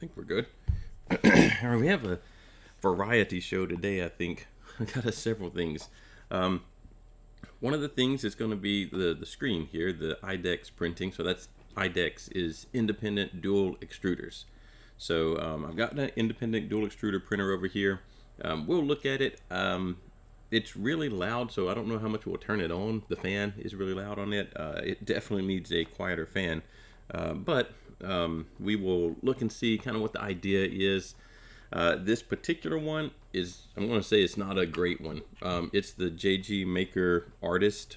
think we're good. We have a variety show today, I think. I got several things. Um, One of the things is going to be the screen here, the IDEX printing. So that's IDEX is independent dual extruders. So I've got an independent dual extruder printer over here. We'll look at it. It's really loud, so I don't know how much we'll turn it on. The fan is really loud on it. It definitely needs a quieter fan. But we will look and see kind of what the idea is. This particular one is, I'm going to say it's not a great one. It's the JG Maker Artist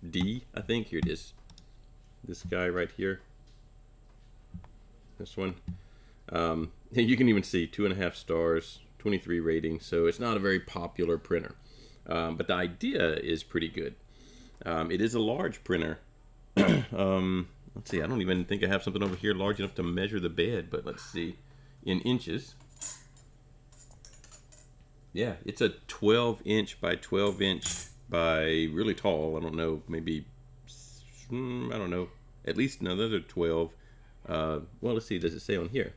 D, I think. Here it is. This guy right here. This one. You can even see 2.5 stars, 23 rating. So it's not a very popular printer. But the idea is pretty good. It is a large printer. Let's see, I don't even think I have something over here large enough to measure the bed, but let's see. In inches. Yeah, it's a 12-inch by 12-inch by really tall. I don't know, maybe, I don't know, at least another 12. Well, let's see, does it say on here?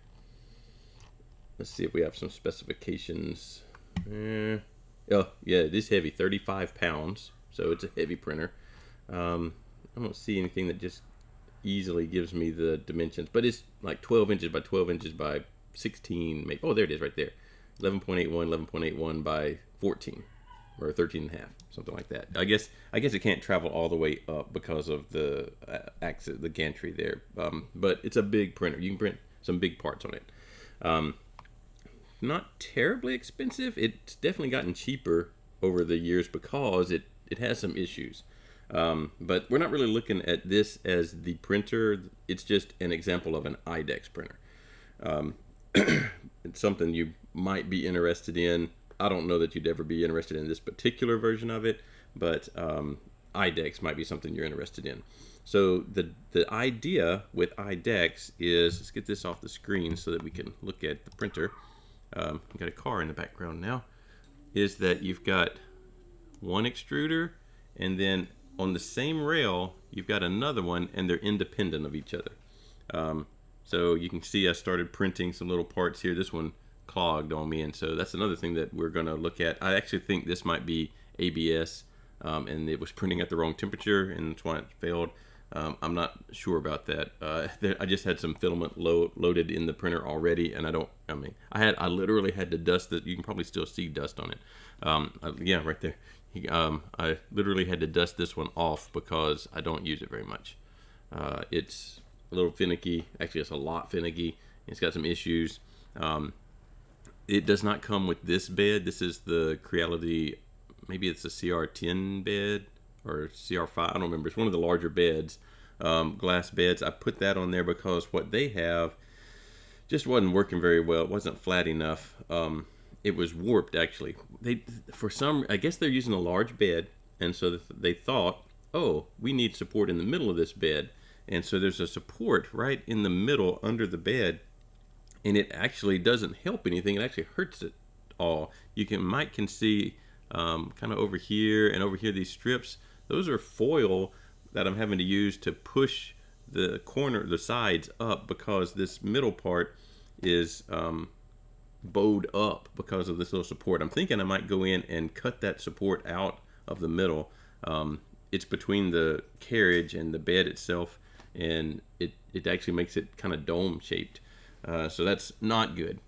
Let's see if we have some specifications. Oh, yeah, it is heavy, 35 pounds. So it's a heavy printer. I don't see anything that just easily gives me the dimensions, but it's like 12 inches by 12 inches by 16. Maybe. Oh, there it is right there. 11.81 by 14 or 13 and a half, something like that. I guess it can't travel all the way up because of the axis, the gantry there. But it's a big printer. You can print some big parts on it. Not terribly expensive. It's definitely gotten cheaper over the years because it has some issues. But we're not really looking at this as the printer. It's just an example of an IDEX printer. It's something you might be interested in. I don't know that you'd ever be interested in this particular version of it, but IDEX might be something you're interested in. So the idea with IDEX is, let's get this off the screen so that we can look at the printer. We've got a car in the background now. Is that you've got one extruder, and then on the same rail you've got another one, and they're independent of each other. So you can see I started printing some little parts here. This one clogged on me, and so that's another thing that we're going to look at. I actually think this might be ABS, and it was printing at the wrong temperature, and that's why it failed. I'm not sure about that. I just had some filament loaded in the printer already, and I literally had to dust it. You can probably still see dust on it. Yeah, right there. I literally had to dust this one off because I don't use it very much. It's a little finicky. Actually, it's a lot finicky. It's got some issues. It does not come with this bed. This is the Creality, maybe it's a CR10 bed or CR5. I don't remember. It's one of the larger beds, glass beds. I put that on there because what they have just wasn't working very well. It wasn't flat enough. It was warped, actually. I guess they're using a large bed, and so they thought, oh, we need support in the middle of this bed. And so there's a support right in the middle under the bed, and it actually doesn't help anything. It actually hurts it all. You might see kind of over here and over here, these strips. Those are foil that I'm having to use to push the sides up, because this middle part is bowed up because of this little support. I'm thinking I might go in and cut that support out of the middle. It's between the carriage and the bed itself, and it actually makes it kind of dome shaped. So that's not good.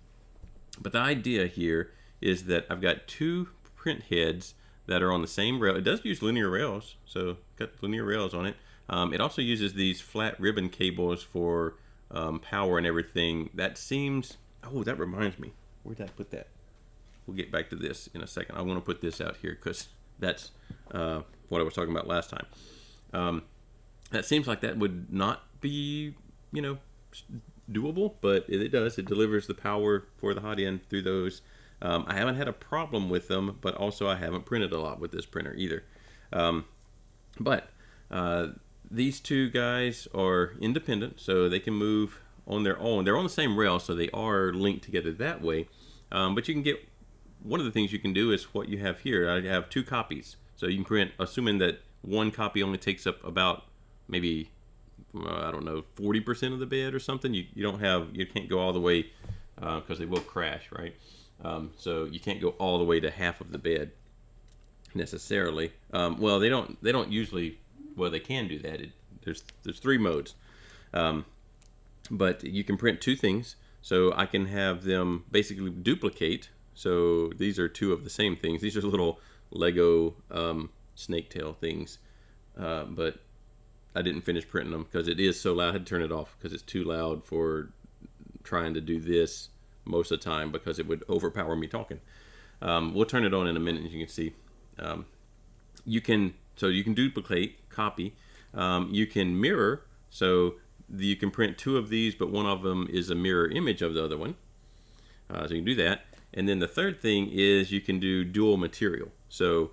But the idea here is that I've got two print heads that are on the same rail. It does use linear rails, so got linear rails on it. It also uses these flat ribbon cables for power and everything. That seems, oh, that reminds me. Where did I put that? We'll get back to this in a second. I want to put this out here because that's what I was talking about last time. That seems like that would not be, doable, but it does. It delivers the power for the hot end through those. I haven't had a problem with them, but also I haven't printed a lot with this printer either. But these two guys are independent, so they can move on their own. They're on the same rail, so they are linked together that way. But you can get, one of the things you can do is what you have here. I have two copies. So you can print, assuming that one copy only takes up about maybe I don't know, 40% of the bed or something. You can't go all the way because they will crash, right? So you can't go all the way to half of the bed necessarily. Well, they don't usually. Well, they can do that. There's 3 modes, but you can print 2 things. So I can have them basically duplicate. So these are 2 of the same things. These are little Lego snake tail things, but I didn't finish printing them because it is so loud. I had to turn it off because it's too loud for trying to do this most of the time because it would overpower me talking. We'll turn it on in a minute, as you can see. You can duplicate, copy. You can mirror, so you can print 2 of these, but one of them is a mirror image of the other one. So you can do that. And then the third thing is you can do dual material. So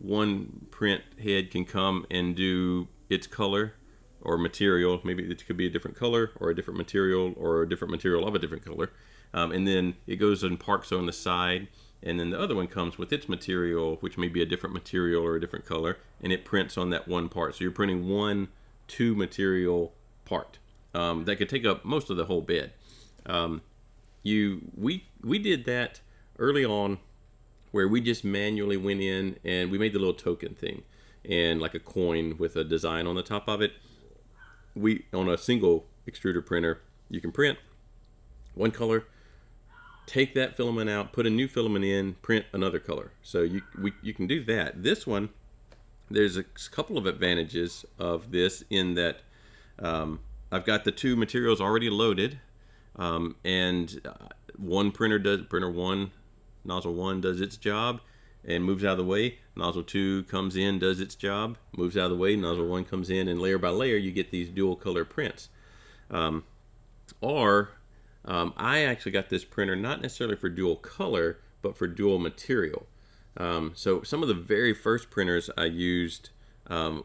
one print head can come and do its color or material. Maybe it could be a different color or a different material or a different material of a different color. And then it goes and parks on the side. And then the other one comes with its material, which may be a different material or a different color, and it prints on that one part. So you're printing 1 2 material part that could take up most of the whole bed. We did that early on, where we just manually went in and we made the little token thing, and like a coin with a design on the top of it. On a single extruder printer, you can print 1 color, take that filament out, put a new filament in, print another color. So you can do that. This one, there's a couple of advantages of this in that I've got the 2 materials already loaded, and printer 1, nozzle 1 does its job and moves out of the way. Nozzle 2 comes in, does its job, moves out of the way. Nozzle 1 comes in, and layer by layer you get these dual color prints. I actually got this printer not necessarily for dual color, but for dual material. So some of the very first printers I used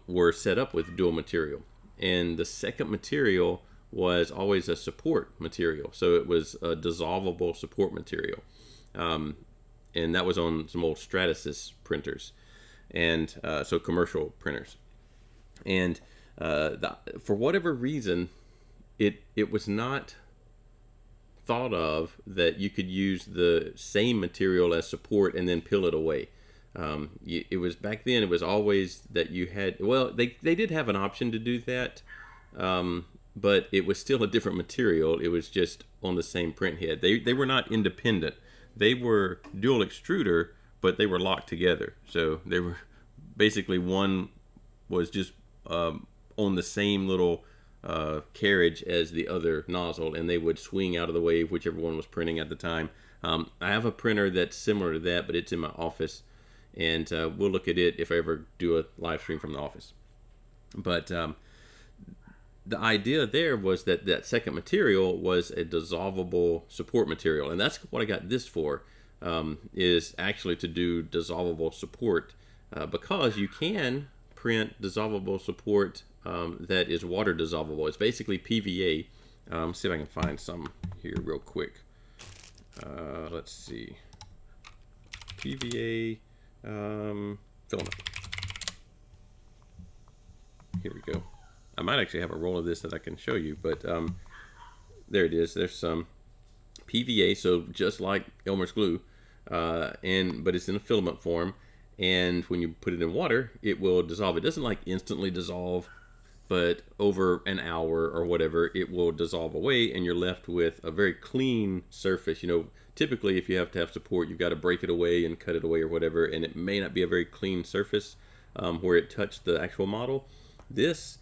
were set up with dual material, and the second material was always a support material. So it was a dissolvable support material, and that was on some old Stratasys printers, and so commercial printers. And for whatever reason, it was not thought of that you could use the same material as support and then peel it away. It was back then, it was always that you had, well, they did have an option to do that, but it was still a different material. It was just on the same print head. They were not independent. They were dual extruder, but they were locked together. So they were basically, one was just on the same little carriage as the other nozzle, and they would swing out of the way whichever one was printing at the time. I have a printer that's similar to that, but it's in my office, and we'll look at it if I ever do a live stream from the office. But the idea there was that second material was a dissolvable support material, and that's what I got this for, is actually to do dissolvable support, because you can print dissolvable support that is water dissolvable. It's basically PVA. See if I can find some here real quick. Let's see. PVA filament. Here we go. I might actually have a roll of this that I can show you, but there it is. There's some PVA, so just like Elmer's glue, but it's in a filament form, and when you put it in water, it will dissolve. It doesn't like instantly dissolve, but over an hour or whatever, it will dissolve away, and you're left with a very clean surface. You know, typically if you have to have support, you've got to break it away and cut it away or whatever, and it may not be a very clean surface where it touched the actual model. This,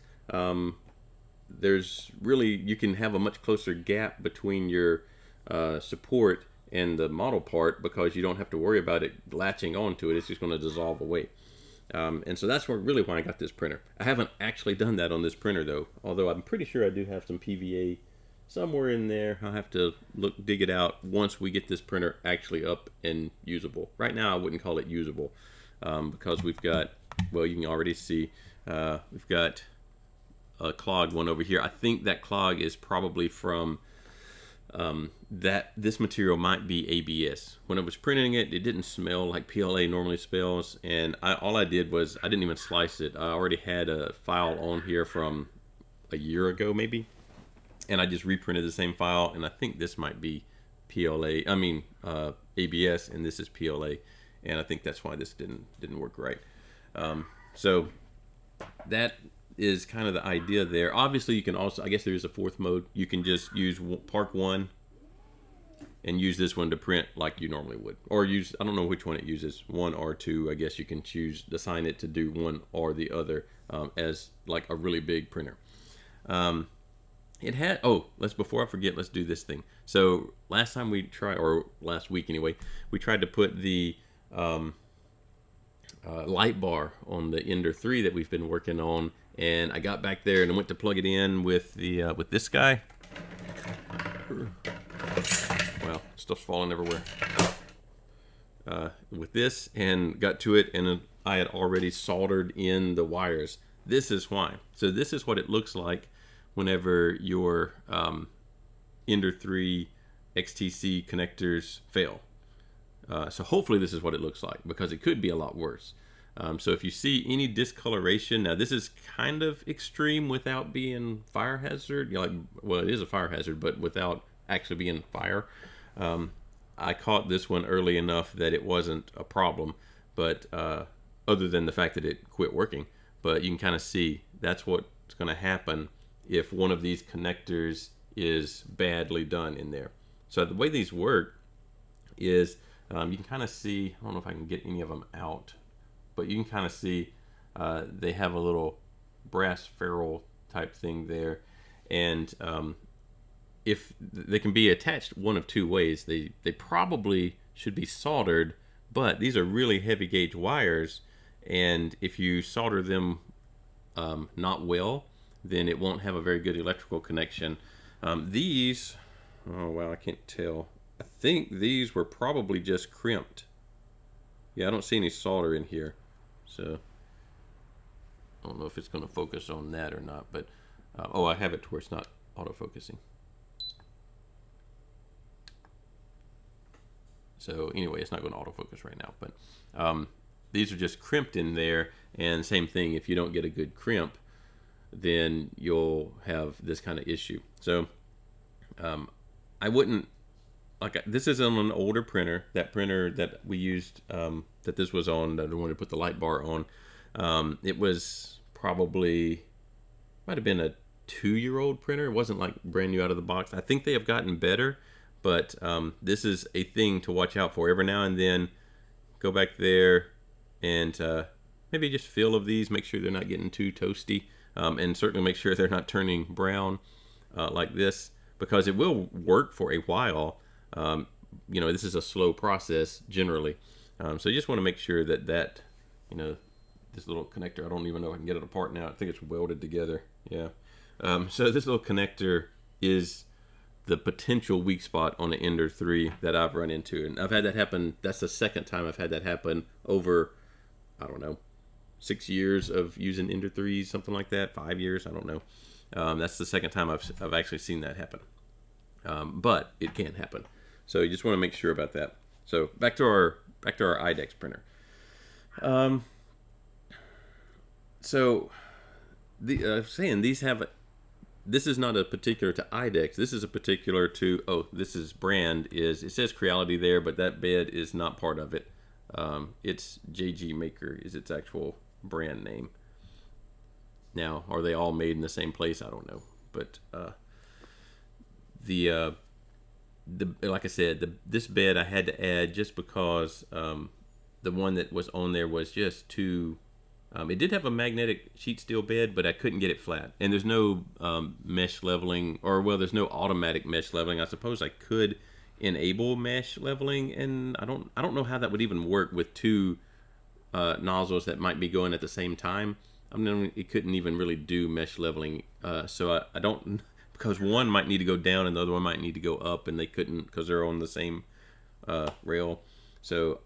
there's really, you can have a much closer gap between your support and the model part, because you don't have to worry about it latching onto it. It's just going to dissolve away. And so that's really why I got this printer. I haven't actually done that on this printer though, although I'm pretty sure I do have some PVA somewhere in there. I'll have to dig it out once we get this printer actually up and usable. Right now I wouldn't call it usable, because we've got, well, you can already see, we've got a clogged one over here. I think that clog is probably from this material might be ABS. When I was printing it, it didn't smell like PLA normally smells, and all I did was I didn't even slice it. I already had a file on here from a year ago maybe, and I just reprinted the same file, and I think this might be PLA, ABS, and this is PLA, and I think that's why this didn't work right. So that is kind of the idea there. Obviously you can also, I guess there is a fourth mode. You can just use Park 1 and use this one to print like you normally would, or use, I don't know which one it uses, 1 or 2. I guess you can choose, assign it to do one or the other, as like a really big printer. It had, oh, before I forget, let's do this thing. So last time we tried, or last week anyway, we tried to put the light bar on the Ender 3 that we've been working on, and I got back there and I went to plug it in with the with this guy. Well, stuff's falling everywhere. With this, and got to it, and I had already soldered in the wires. This is why. So this is what it looks like whenever your Ender 3 XTC connectors fail. So hopefully this is what it looks like, because it could be a lot worse. So if you see any discoloration, now this is kind of extreme without being fire hazard. Well, it is a fire hazard, but without actually being fire. I caught this one early enough that it wasn't a problem, but other than the fact that it quit working. But you can kind of see that's what's going to happen if one of these connectors is badly done in there. So the way these work is, you can kind of see, I don't know if I can get any of them out, but you can kind of see they have a little brass ferrule type thing there, and if they can be attached one of two ways. They probably should be soldered, but these are really heavy gauge wires, and if you solder them not well, then it won't have a very good electrical connection. These, oh wow, I can't tell. I think these were probably just crimped. Yeah, I don't see any solder in here, so I don't know if it's going to focus on that or not, but oh, I have it to where it's not autofocusing. So anyway, it's not going to autofocus right now, but these are just crimped in there, and same thing, if you don't get a good crimp, then you'll have this kind of issue. So I wouldn't, this is on an older printer. That printer that we used, that this was on, that I wanted to put the light bar on, it was probably, might have been a 2-year-old printer. It wasn't like brand new out of the box. I think they have gotten better, but this is a thing to watch out for. Every now and then, go back there and maybe just feel of these, make sure they're not getting too toasty, and certainly make sure they're not turning brown like this, because it will work for a while. You know, this is a slow process generally, so you just want to make sure that you know, this little connector, I don't even know if I can get it apart now. I think it's welded together. Yeah. So this little connector is the potential weak spot on the Ender 3 that I've run into, and I've had that happen. That's the second time I've had that happen over, I don't know, 6 years of using Ender 3s, something like that, 5 years, I don't know. That's the second time I've actually seen that happen, but it can happen. So you just want to make sure about that. So back to our IDEX printer. So the saying these have. This is not a particular to IDEX. This is a particular to, oh, this is brand, is, it says Creality there, but that bed is not part of it. It's JG Maker is its actual brand name. Now, are they all made in the same place? I don't know. But like I said, this bed I had to add just because the one that was on there was just too. It did have a magnetic sheet steel bed, but I couldn't get it flat. And there's no mesh leveling, or well, there's no automatic mesh leveling. I suppose I could enable mesh leveling, and I don't know how that would even work with two nozzles that might be going at the same time. I mean, it couldn't even really do mesh leveling. So I don't, because one might need to go down and the other one might need to go up, and they couldn't because they're on the same rail. So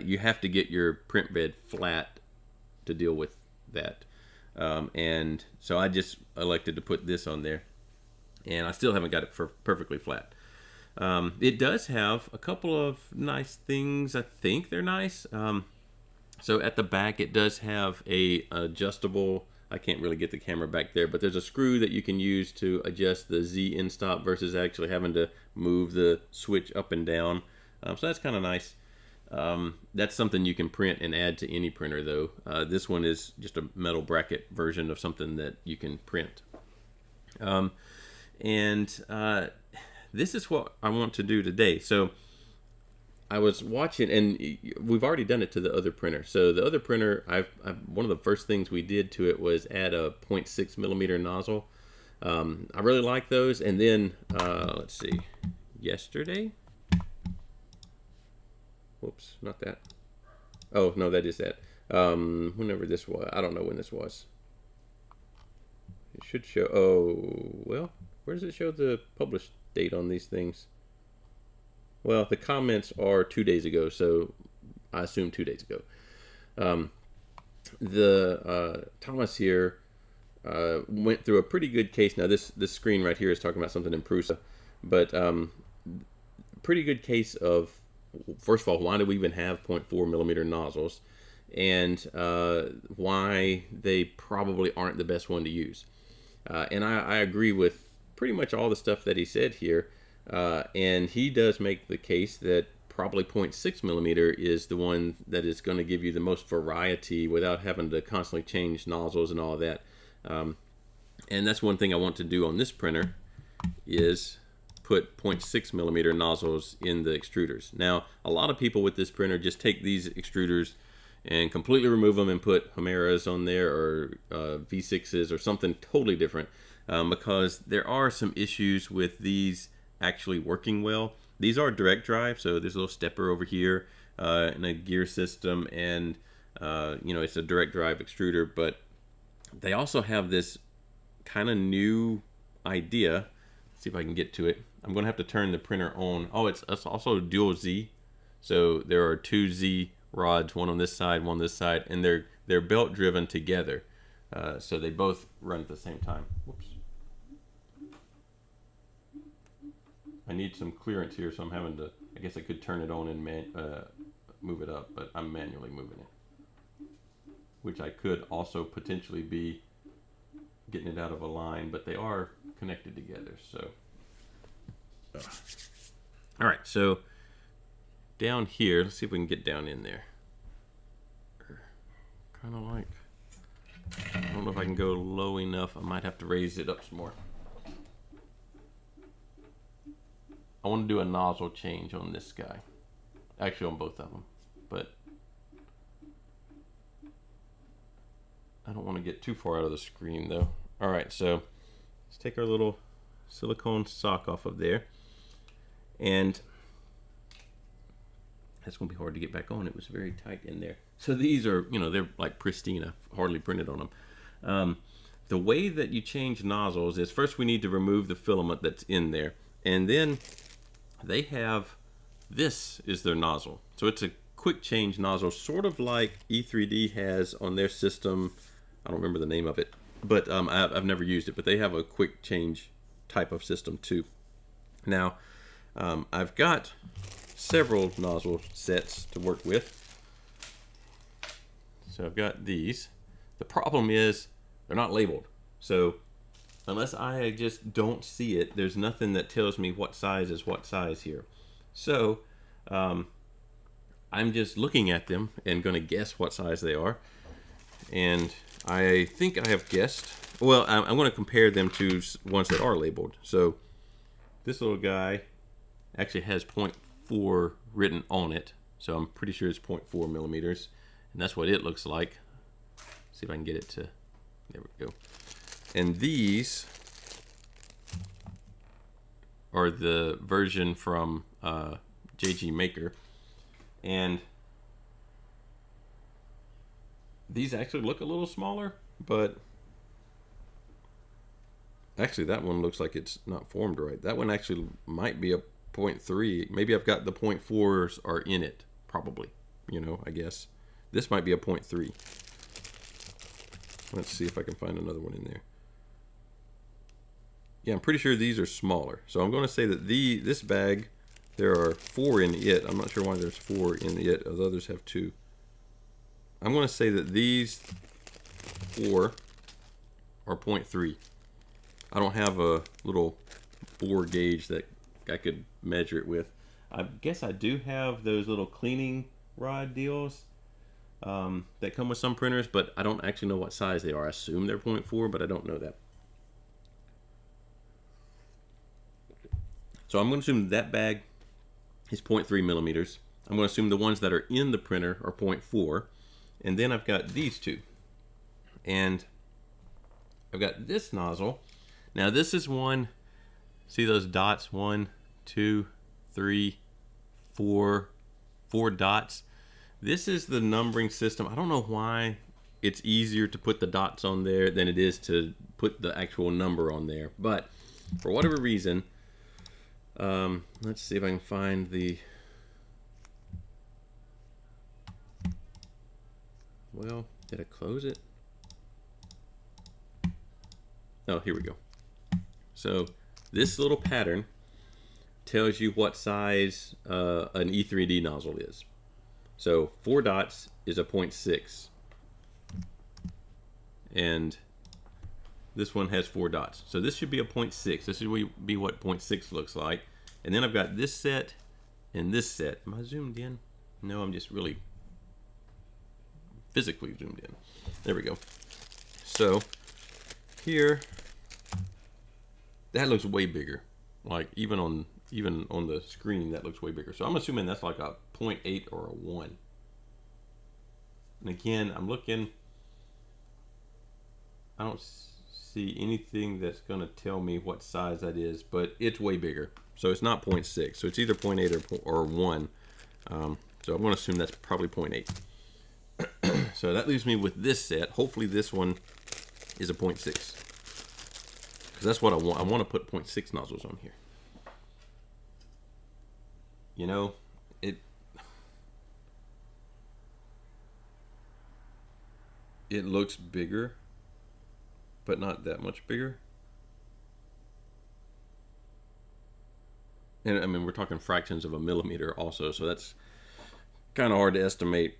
you have to get your print bed flat to deal with that, and so I just elected to put this on there, and I still haven't got it perfectly flat. It does have a couple of nice things. I think they're nice. So at the back it does have a adjustable, I can't really get the camera back there, but there's a screw that you can use to adjust the Z end stop versus actually having to move the switch up and down. So that's kind of nice. That's something you can print and add to any printer though. This one is just a metal bracket version of something that you can print. This is what I want to do today. So I was watching, and we've already done it to the other printer. So the other printer, one of the first things we did to it was add a 0.6 millimeter nozzle. I really like those. And then, let's see, yesterday, whoops, not that. Oh, no, that is that. Whenever this was, I don't know when this was. It should show, oh, well, where does it show the published date on these things? Well, the comments are 2 days ago, so I assume 2 days ago. Thomas here went through a pretty good case. Now, this screen right here is talking about something in Prusa, but pretty good case of, first of all, why do we even have 0.4 millimeter nozzles, and why they probably aren't the best one to use. And I agree with pretty much all the stuff that he said here. And he does make the case that probably 0.6 millimeter is the one that is going to give you the most variety without having to constantly change nozzles and all of that. And that's one thing I want to do on this printer, is put 0.6 millimeter nozzles in the extruders. Now, a lot of people with this printer just take these extruders and completely remove them and put Homeras on there, or V6s or something totally different, because there are some issues with these actually working well. These are direct drive, so there's a little stepper over here and a gear system, and it's a direct drive extruder, but they also have this kind of new idea. Let's see if I can get to it. I'm going to have to turn the printer on. Oh, it's also dual Z, so there are 2 Z rods, one on this side, one on this side, and they're belt driven together, so they both run at the same time. Whoops. I need some clearance here, so I'm having to, I guess I could turn it on and move it up, but I'm manually moving it, which I could also potentially be getting it out of a line, but they are connected together. So all right, so down here, let's see if we can get down in there. Kind of like, I don't know if I can go low enough. I might have to raise it up some more. I want to do a nozzle change on this guy. Actually, on both of them. But I don't want to get too far out of the screen, though. All right, so let's take our little silicone sock off of there. And that's going to be hard to get back on. It was very tight in there. So these are, they're like pristine. I hardly printed on them. The way that you change nozzles is, first we need to remove the filament that's in there. And then they have, this is their nozzle. So it's a quick change nozzle, sort of like E3D has on their system. I don't remember the name of it, but I've never used it, but they have a quick change type of system too. Now, I've got several nozzle sets to work with. So I've got these. The problem is they're not labeled. So unless I just don't see it, there's nothing that tells me what size is what size here. So I'm just looking at them and going to guess what size they are. And I think I have guessed. Well, I'm going to compare them to ones that are labeled. So this little guy actually has 0.4 written on it. So I'm pretty sure it's 0.4 millimeters. And that's what it looks like. See if I can get it to, there we go. And these are the version from JG Maker. And these actually look a little smaller, but actually that one looks like it's not formed right. That one actually might be a 0.3. Maybe I've got the 0.4s are in it, probably, I guess. This might be a 0.3. Let's see if I can find another one in there. Yeah, I'm pretty sure these are smaller. So I'm going to say that this bag, there are 4 in it. I'm not sure why there's 4 in it, as others have 2. I'm going to say that these 4 or 0.3. I don't have a little bore gauge that I could measure it with. I guess I do have those little cleaning rod deals that come with some printers, but I don't actually know what size they are. I assume they're 0.4, but I don't know that. So I'm going to assume that bag is 0.3 millimeters. I'm going to assume the ones that are in the printer are 0.4. And then I've got these two. And I've got this nozzle. Now this is one, see those dots? 1, 2, 3, 4 dots. This is the numbering system. I don't know why it's easier to put the dots on there than it is to put the actual number on there. But for whatever reason, let's see if I can find the, well, did I close it? Oh, here we go. So this little pattern tells you what size an E3D nozzle is. So 4 dots is a 0.6. And this one has 4 dots. So this should be a 0.6. This should be what 0.6 looks like. And then I've got this set and this set. Am I zoomed in? No, I'm just really physically zoomed in. There we go. So here, that looks way bigger. Like even on the screen, that looks way bigger. So I'm assuming that's like a 0.8 or a 1. And again, I'm looking. I don't see anything that's going to tell me what size that is, but it's way bigger. So it's not 0.6. So it's either 0.8 or 1. So I'm going to assume that's probably 0.8. So that leaves me with this set. Hopefully this one is a 0.6. Because that's what I want. I want to put 0.6 nozzles on here. You know, it looks bigger, but not that much bigger. And I mean, we're talking fractions of a millimeter also, so that's kind of hard to estimate.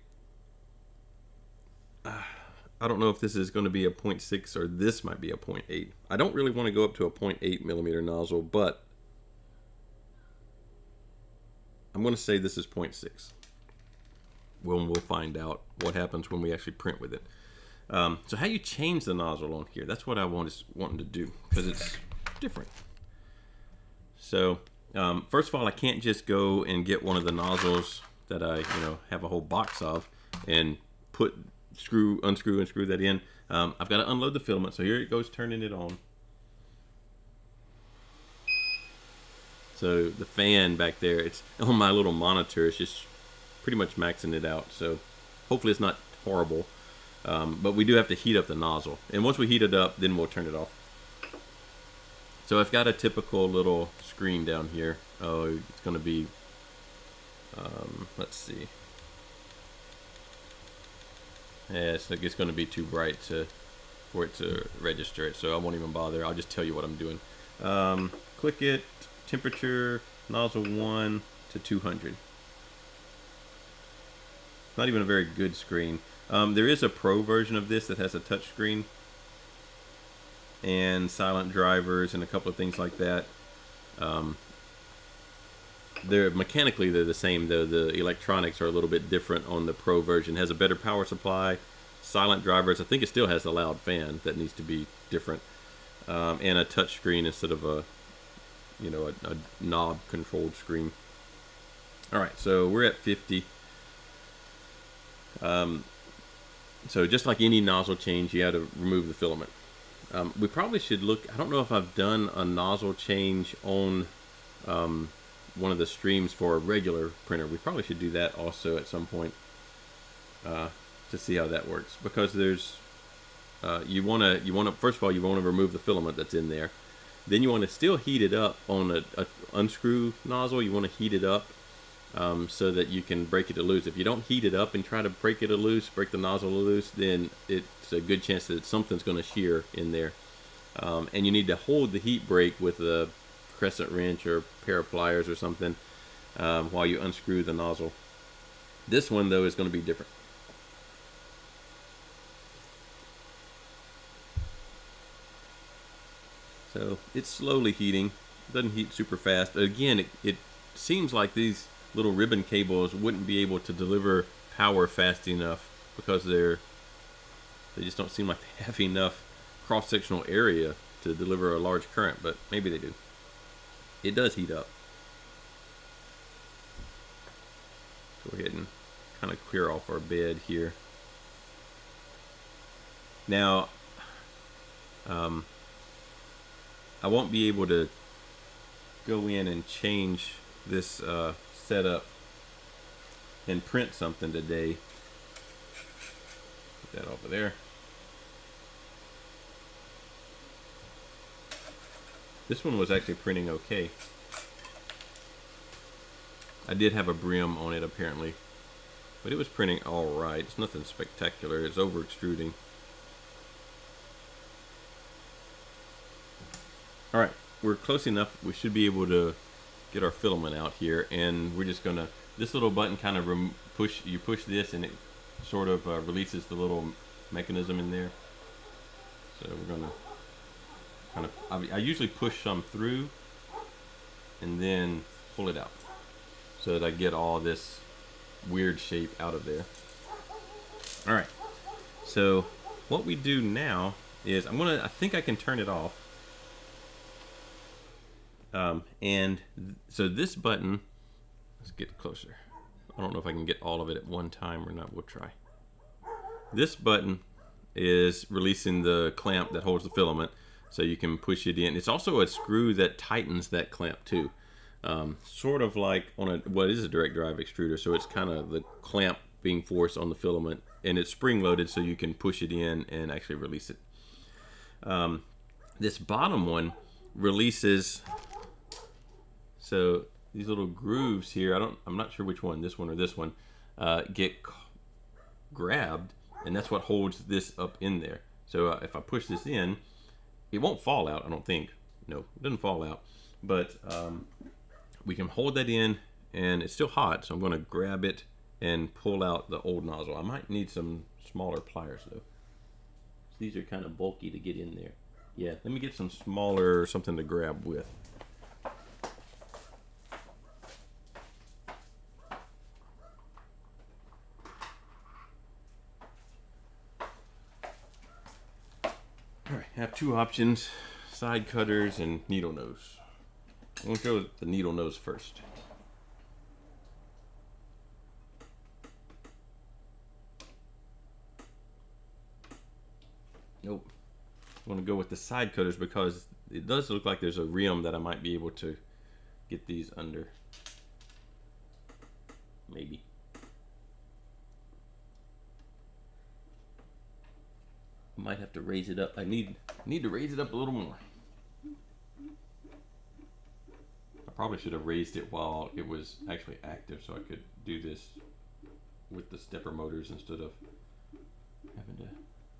I don't know if this is going to be a 0.6 or this might be a 0.8. I don't really want to go up to a 0.8 millimeter nozzle, but I'm going to say this is 0.6. We'll find out what happens when we actually print with it. So how you change the nozzle on here, that's what I wanting to do, because it's different. So first of all, I can't just go and get one of the nozzles that I have a whole box of and unscrew and screw that in. I've got to unload the filament, so here it goes turning it on. So the fan back there, it's on my little monitor, it's just pretty much maxing it out, so hopefully it's not horrible. But we do have to heat up the nozzle, and once we heat it up, then we'll turn it off. So I've got a typical little screen down here. Oh, it's going to be, let's see. Yeah, it's going to be too bright for it to register it, so I won't even bother. I'll just tell you what I'm doing. Click it, temperature, nozzle 1 to 200. Not even a very good screen. There is a pro version of this that has a touch screen and silent drivers and a couple of things like that. They're the same, though the electronics are a little bit different on the pro version. It has a better power supply, silent drivers. I think it still has a loud fan that needs to be different, and a touch screen instead of a knob controlled screen. All right, so we're at 50. So just like any nozzle change, you have to remove the filament. We probably should look, I don't know if I've done a nozzle change on one of the streams for a regular printer. We probably should do that also at some point to see how that works, because there's you want to first of all, you want to remove the filament that's in there. Then you want to still heat it up on a unscrew nozzle. You want to heat it up so that you can break it loose. If you don't heat it up and try to break the nozzle loose, then it's a good chance that something's going to shear in there. And you need to hold the heat break with a crescent wrench or a pair of pliers or something while you unscrew the nozzle. This one, though, is going to be different. So it's slowly heating. It doesn't heat super fast. Again, it seems like these little ribbon cables wouldn't be able to deliver power fast enough because they just don't seem like they have enough cross-sectional area to deliver a large current, but maybe they do. It does heat up. Go ahead and kind of clear off our bed here. Now, I won't be able to go in and change this setup and print something today. Put that over there. This one was actually printing okay. I did have a brim on it apparently, but it was printing all right. It's nothing spectacular. It's over extruding. All right, we're close enough. We should be able to get our filament out here, and we're just gonna, this little button kind of push this and it sort of releases the little mechanism in there. So we're gonna kind of, I usually push some through and then pull it out so that I get all this weird shape out of there. All right, so what we do now is I think I can turn it off. And so this button, let's get closer. I don't know if I can get all of it at one time or not. We'll try. This button is releasing the clamp that holds the filament, so you can push it in. It's also a screw that tightens that clamp too. Sort of like on what is a direct drive extruder, so it's kind of the clamp being forced on the filament, and it's spring loaded so you can push it in and actually release it. This bottom one releases, so these little grooves here, I'm not sure which one, this one or this one, get grabbed, and that's what holds this up in there. So if I push this in, it won't fall out, I don't think. No, it doesn't fall out, but we can hold that in, and it's still hot, so I'm going to grab it and pull out the old nozzle. I might need some smaller pliers though. These are kind of bulky to get in there. Yeah, let me get some smaller, something to grab with. Alright, I have two options, side cutters and needle nose. I'm going to go with the needle nose first. Nope. I want to go with the side cutters because it does look like there's a rim that I might be able to get these under. Maybe. I might have to raise it up. I need to raise it up a little more. I probably should have raised it while it was actually active so I could do this with the stepper motors instead of having to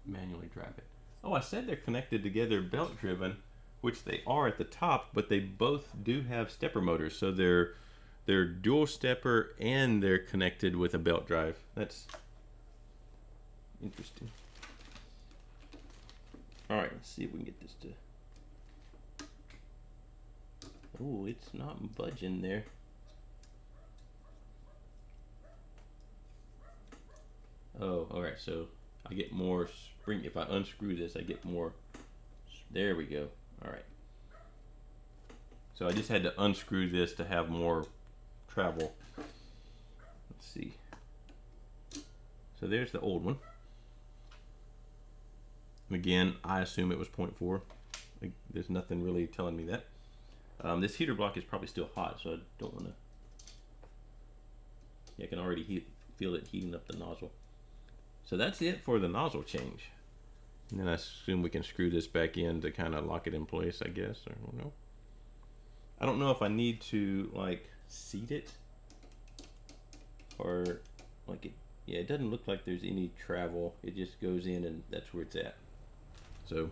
manually drive it. Oh, I said they're connected together belt driven, which they are at the top, but they both do have stepper motors, so they're dual stepper and they're connected with a belt drive. That's interesting. All right, let's see if we can get this to. Oh, it's not budging there. Oh, all right, so I get more spring. If I unscrew this, I get more. There we go. All right. So I just had to unscrew this to have more travel. Let's see. So there's the old one. Again, I assume it was 0.4. There's nothing really telling me that. This heater block is probably still hot, so I don't want to. Yeah, I can already feel it heating up the nozzle. So that's it for the nozzle change. And then I assume we can screw this back in to kind of lock it in place, I guess. I don't know. I don't know if I need to like seat it or like it. Yeah, it doesn't look like there's any travel. It just goes in and that's where it's at. So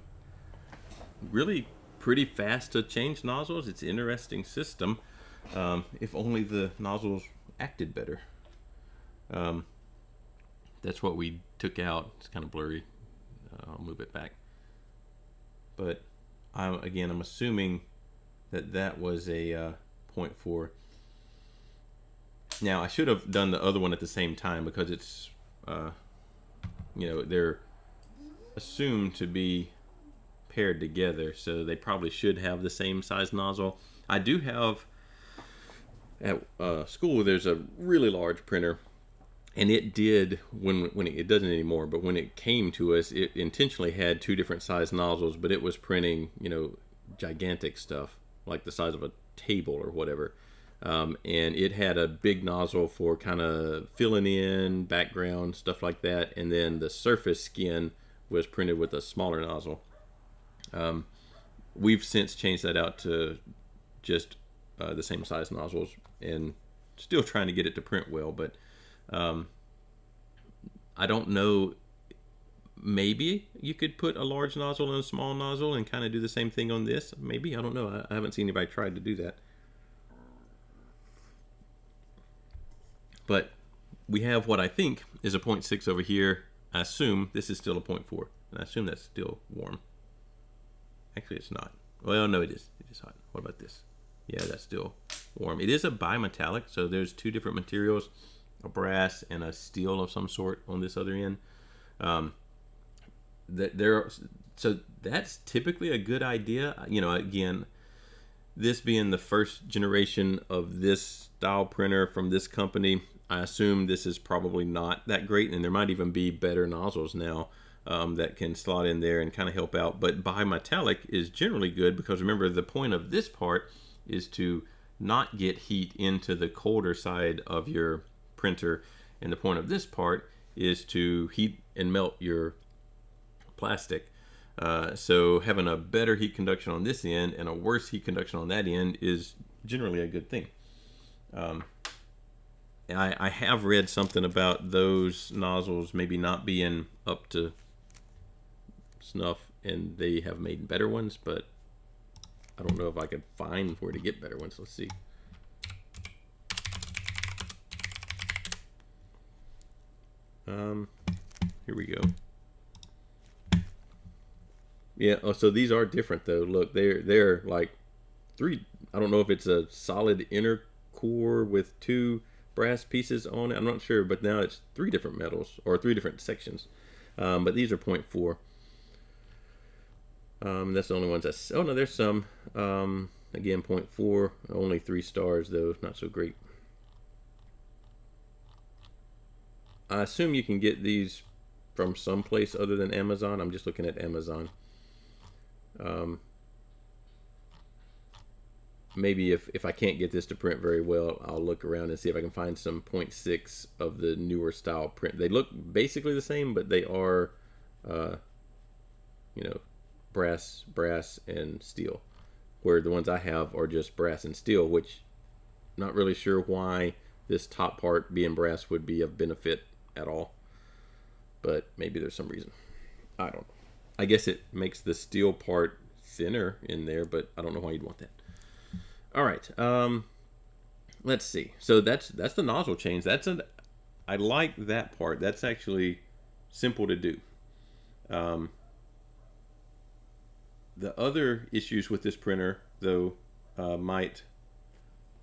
really pretty fast to change nozzles. It's an interesting system. If only the nozzles acted better. That's what we took out. It's kind of blurry. I'll move it back. But Again, I'm assuming that that was a 0.4. Now I should have done the other one at the same time because it's, you know, they're assumed to be paired together, so they probably should have the same size nozzle. I do have at school. There's a really large printer, and it did it doesn't anymore. But when it came to us, it intentionally had two different size nozzles, but it was printing, you know, gigantic stuff like the size of a table or whatever. And it had a big nozzle for kind of filling in background stuff like that, and then the surface skin was printed with a smaller nozzle. We've since changed that out to just the same size nozzles, and still trying to get it to print well, but I don't know. Maybe you could put a large nozzle and a small nozzle and kind of do the same thing on this. Maybe, I don't know. I haven't seen anybody try to do that. But we have what I think is a 0.6 over here. I assume this is still a 0.4, and I assume that's still warm. Actually, it's not. Well, no, it is. It is hot. What about this? Yeah, that's still warm. It is a bimetallic, so there's two different materials, a brass and a steel of some sort on this other end. So that's typically a good idea. You know, again, this being the first generation of this style printer from this company, I assume this is probably not that great, and there might even be better nozzles now that can slot in there and kind of help out. But bimetallic is generally good because remember, the point of this part is to not get heat into the colder side of your printer, and the point of this part is to heat and melt your plastic. So having a better heat conduction on this end and a worse heat conduction on that end is generally a good thing. I have read something about those nozzles maybe not being up to snuff, and they have made better ones, but I don't know if I could find where to get better ones. Let's see. Here we go. Yeah, oh, so these are different though. Look, they're like three. I don't know if it's a solid inner core with two brass pieces on it. I'm not sure, but now it's three different metals or three different sections. But these are 0.4. That's the only ones that's. Oh no, there's some. Again, 0.4. Only 3 stars though. Not so great. I assume you can get these from someplace other than Amazon. I'm just looking at Amazon. Maybe if I can't get this to print very well, I'll look around and see if I can find some 0.6 of the newer style print. They look basically the same, but they are, you know, brass, and steel. Where the ones I have are just brass and steel, which not really sure why this top part being brass would be of benefit at all. But maybe there's some reason. I don't know. I guess it makes the steel part thinner in there, but I don't know why you'd want that. All right, let's see. So that's the nozzle change. I like that part. That's actually simple to do. The other issues with this printer, though, might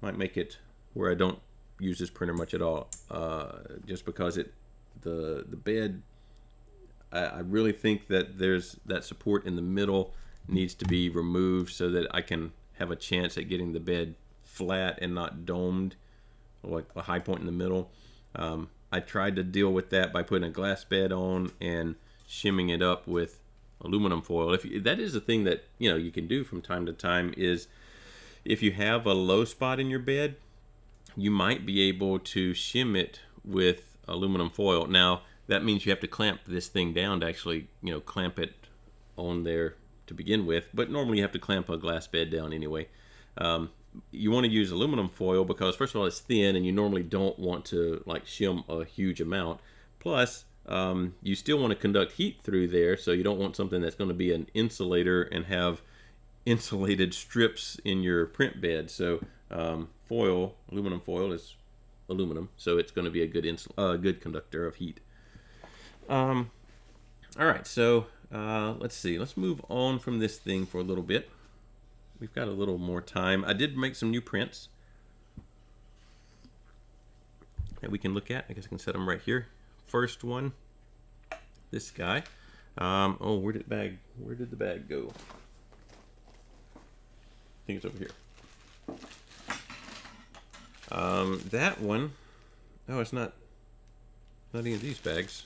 make it where I don't use this printer much at all. Just because the bed. I really think that there's that support in the middle needs to be removed so that I can have a chance at getting the bed flat and not domed, like a high point in the middle. I tried to deal with that by putting a glass bed on and shimming it up with aluminum foil. That is a thing that you can do from time to time, is if you have a low spot in your bed, you might be able to shim it with aluminum foil. Now that means you have to clamp this thing down to actually clamp it on there to begin with, but normally you have to clamp a glass bed down anyway. You want to use aluminum foil because first of all it's thin and you normally don't want to shim a huge amount. Plus you still want to conduct heat through there, so you don't want something that's going to be an insulator and have insulated strips in your print bed. So aluminum foil is aluminum, so it's going to be a good conductor of heat. All right, so let's see. Let's move on from this thing for a little bit. We've got a little more time. I did make some new prints that we can look at. I guess I can set them right here. First one, this guy. Oh, where did the bag go? I think it's over here. That one, oh, it's not any of these bags.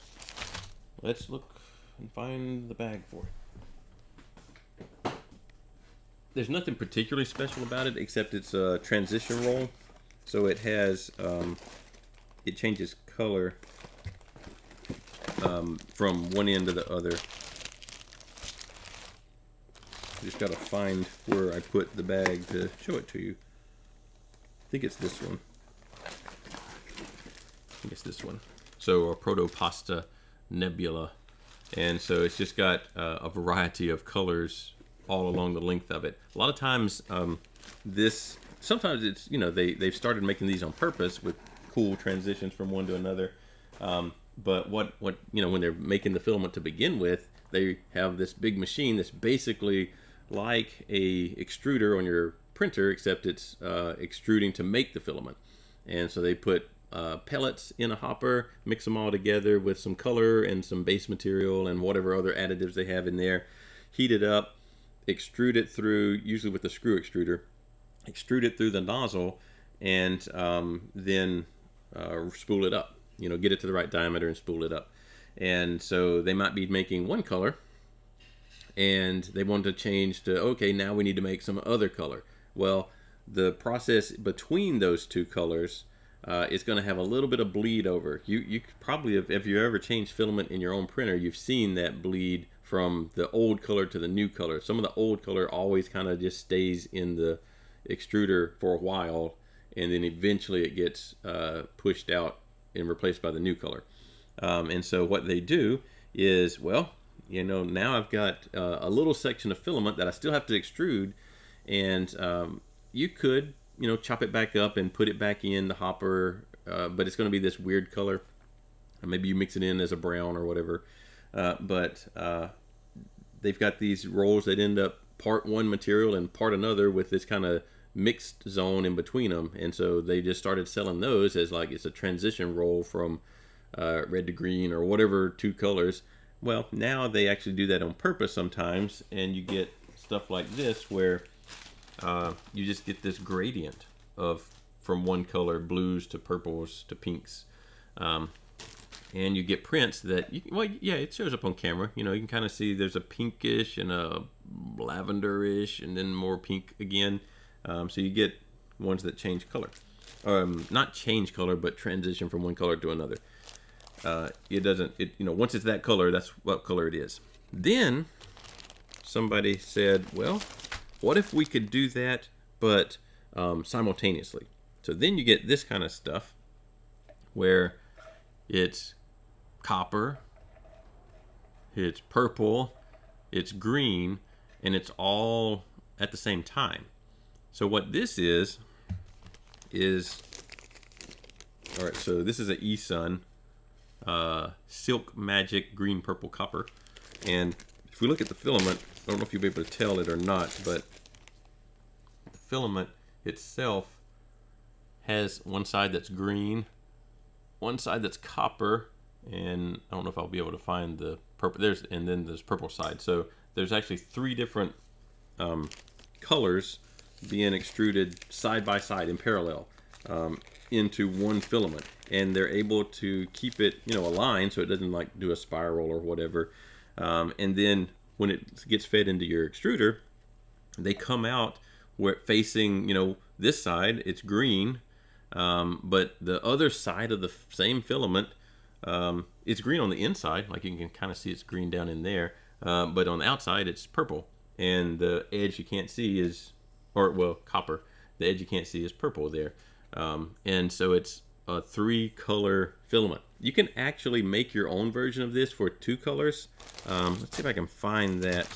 Let's look and find the bag for it. There's nothing particularly special about it except it's a transition roll. So it has, it changes color from one end to the other. I just gotta find where I put the bag to show it to you. I think it's this one. So a Protopasta Nebula. And so it's just got a variety of colors all along the length of it. A lot of times sometimes it's, you know, they've started making these on purpose with cool transitions from one to another. But what you know, when they're making the filament to begin with, they have this big machine that's basically like a extruder on your printer, except it's extruding to make the filament. And so they put pellets in a hopper, mix them all together with some color and some base material and whatever other additives they have in there, heat it up, extrude it through, usually with a screw extruder, extrude it through the nozzle, and then spool it up. You know, get it to the right diameter and spool it up. And so they might be making one color, and they want to change to, okay, now we need to make some other color. Well, the process between those two colors is going to have a little bit of bleed over. You probably, if you ever changed filament in your own printer, you've seen that bleed from the old color to the new color. Some of the old color always kind of just stays in the extruder for a while, and then eventually it gets pushed out and replaced by the new color. And so what they do is, well, you know, now I've got a little section of filament that I still have to extrude, and you could, you know, chop it back up and put it back in the hopper, but it's going to be this weird color. Maybe you mix it in as a brown or whatever. But they've got these rolls that end up part one material and part another with this kind of mixed zone in between them. And so they just started selling those as like it's a transition roll from red to green or whatever two colors. Well, now they actually do that on purpose sometimes, and you get stuff like this where you just get this gradient of from one color, blues to purples to pinks, and you get prints that well, yeah, it shows up on camera. You know, you can kind of see there's a pinkish and a lavenderish, and then more pink again. So you get ones that change color, not change color, but transition from one color to another. You know, once it's that color, that's what color it is. Then somebody said, well, what if we could do that, but simultaneously? So then you get this kind of stuff where it's copper, it's purple, it's green, and it's all at the same time. So what this is all right, so this is an eSun Silk Magic green purple copper, and if we look at the filament, I don't know if you'll be able to tell it or not, but the filament itself has one side that's green, one side that's copper, and I don't know if I'll be able to find the purple. And then there's purple side. So there's actually three different colors being extruded side by side in parallel into one filament, and they're able to keep it, you know, aligned so it doesn't like do a spiral or whatever. And then when it gets fed into your extruder, they come out where facing, you know, this side it's green, but the other side of the same filament, it's green on the inside, like you can kind of see it's green down in there, but on the outside it's purple, and the edge you can't see is, or well, copper. The edge you can't see is purple there, and so it's a 3-color filament. You can actually make your own version of this for 2 colors. Let's see if I can find that.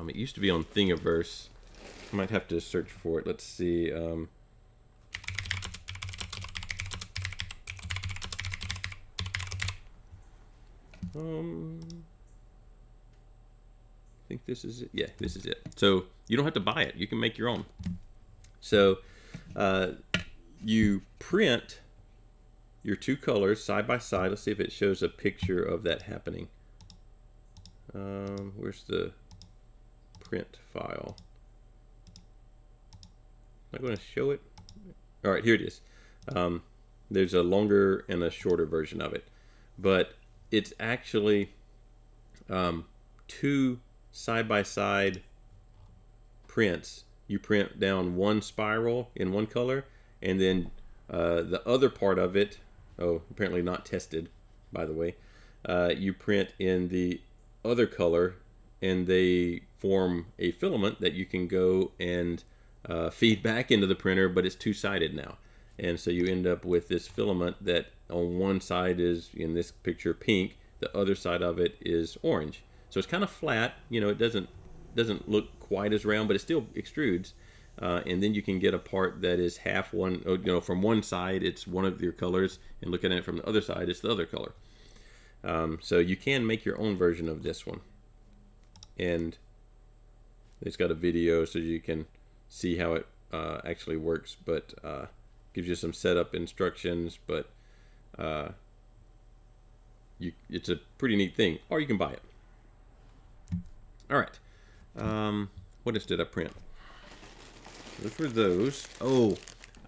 It used to be on Thingiverse. I might have to search for it. Let's see. I think this is it. Yeah, this is it. So you don't have to buy it. You can make your own. So you print your two colors side by side. Let's see if it shows a picture of that happening. Where's the print file? Am I going to show it? All right, here it is. There's a longer and a shorter version of it, but it's actually two side-by-side prints. You print down one spiral in one color, and then the other part of it, oh, apparently not tested, by the way, you print in the other color, and they form a filament that you can go and feed back into the printer, but it's two-sided now. And so you end up with this filament that on one side is, in this picture, pink, the other side of it is orange. So it's kind of flat, you know, it doesn't look quite as round, but it still extrudes. And then you can get a part that is half one, you know, from one side it's one of your colors, and looking at it from the other side it's the other color. So you can make your own version of this one. And it's got a video so you can see how it actually works, but gives you some setup instructions, but it's a pretty neat thing, or you can buy it. All right, what else did I print? Those were those. Oh,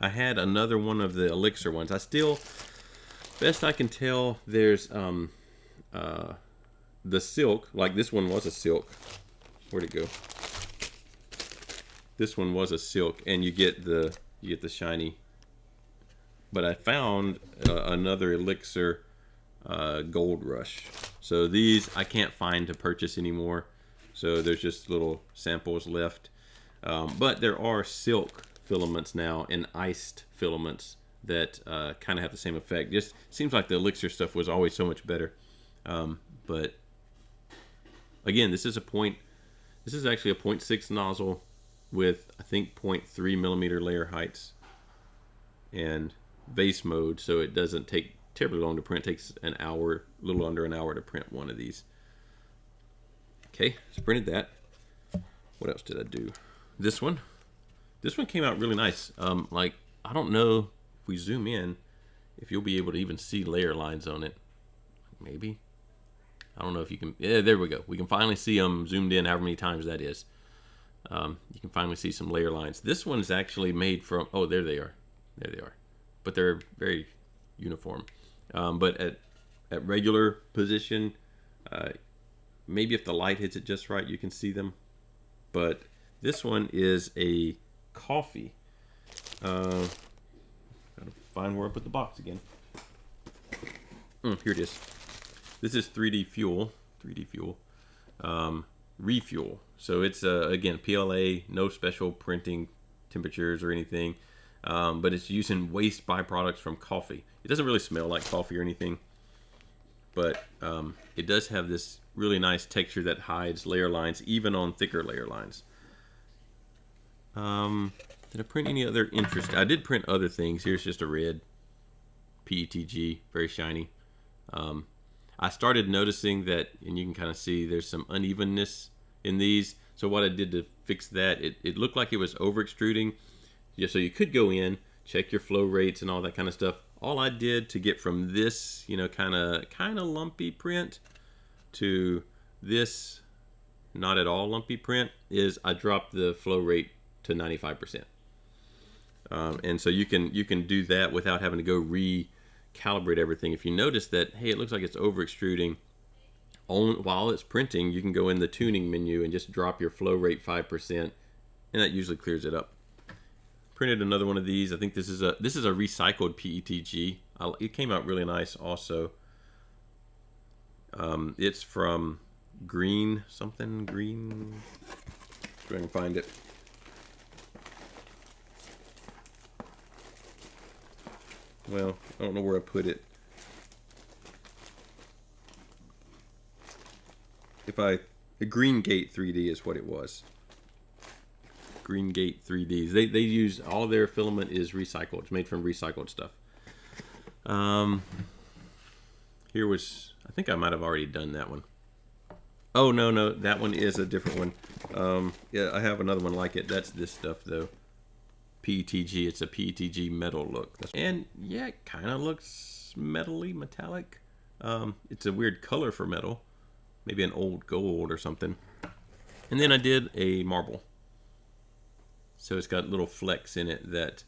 I had another one of the Elixir ones. I still, best I can tell, there's the silk, like this one was a silk. Where'd it go? This one was a silk, and you get the shiny. But I found another Elixir Gold Rush. So these I can't find to purchase anymore. So there's just little samples left. But there are silk filaments now and iced filaments that kind of have the same effect. Just seems like the Elixir stuff was always so much better. But again, this is actually a 0.6 nozzle with, I think, 0.3 millimeter layer heights and vase mode, so it doesn't take terribly long to print. It takes an hour, a little under an hour to print one of these. Okay, so printed that. What else did I do? This one came out really nice. Like, I don't know if we zoom in if you'll be able to even see layer lines on it. Maybe. I don't know if you can. Yeah, there we go. We can finally see them zoomed in however many times that is. You can finally see some layer lines. This one's actually made from, oh, there they are. There they are. But they're very uniform. But at regular position, maybe if the light hits it just right, you can see them. But this one is a coffee. Gotta find where I put the box again. Here it is. This is 3D Fuel. 3D Fuel. Refuel. So it's, again, PLA, no special printing temperatures or anything. But it's using waste byproducts from coffee. It doesn't really smell like coffee or anything. But it does have this really nice texture that hides layer lines, even on thicker layer lines. Did I print any other interesting? I did print other things. Here's just a red PETG, very shiny. I started noticing that, and you can kind of see there's some unevenness in these. So what I did to fix that, it looked like it was over extruding. Yeah, so you could go in, check your flow rates and all that kind of stuff. All I did to get from this, you know, kind of lumpy print to this not at all lumpy print is I dropped the flow rate to 95%. And so you can do that without having to go recalibrate everything. If you notice that, hey, it looks like it's over extruding, while it's printing, you can go in the tuning menu and just drop your flow rate 5%, and that usually clears it up. Printed another one of these. I think this is a recycled PETG. It came out really nice also. It's from Green something. Green. Try and find it. Well, I don't know where I put it. Green Gate 3D is what it was. Green Gate 3Ds. They use, all their filament is recycled. It's made from recycled stuff. Here was, I think I might have already done that one. Oh, no, no, that one is a different one. Yeah, I have another one like it. That's this stuff, though. PETG, it's a PETG metal look. And yeah, it kind of looks metally, metallic. It's a weird color for metal. Maybe an old gold or something. And then I did a marble. So it's got little flecks in it that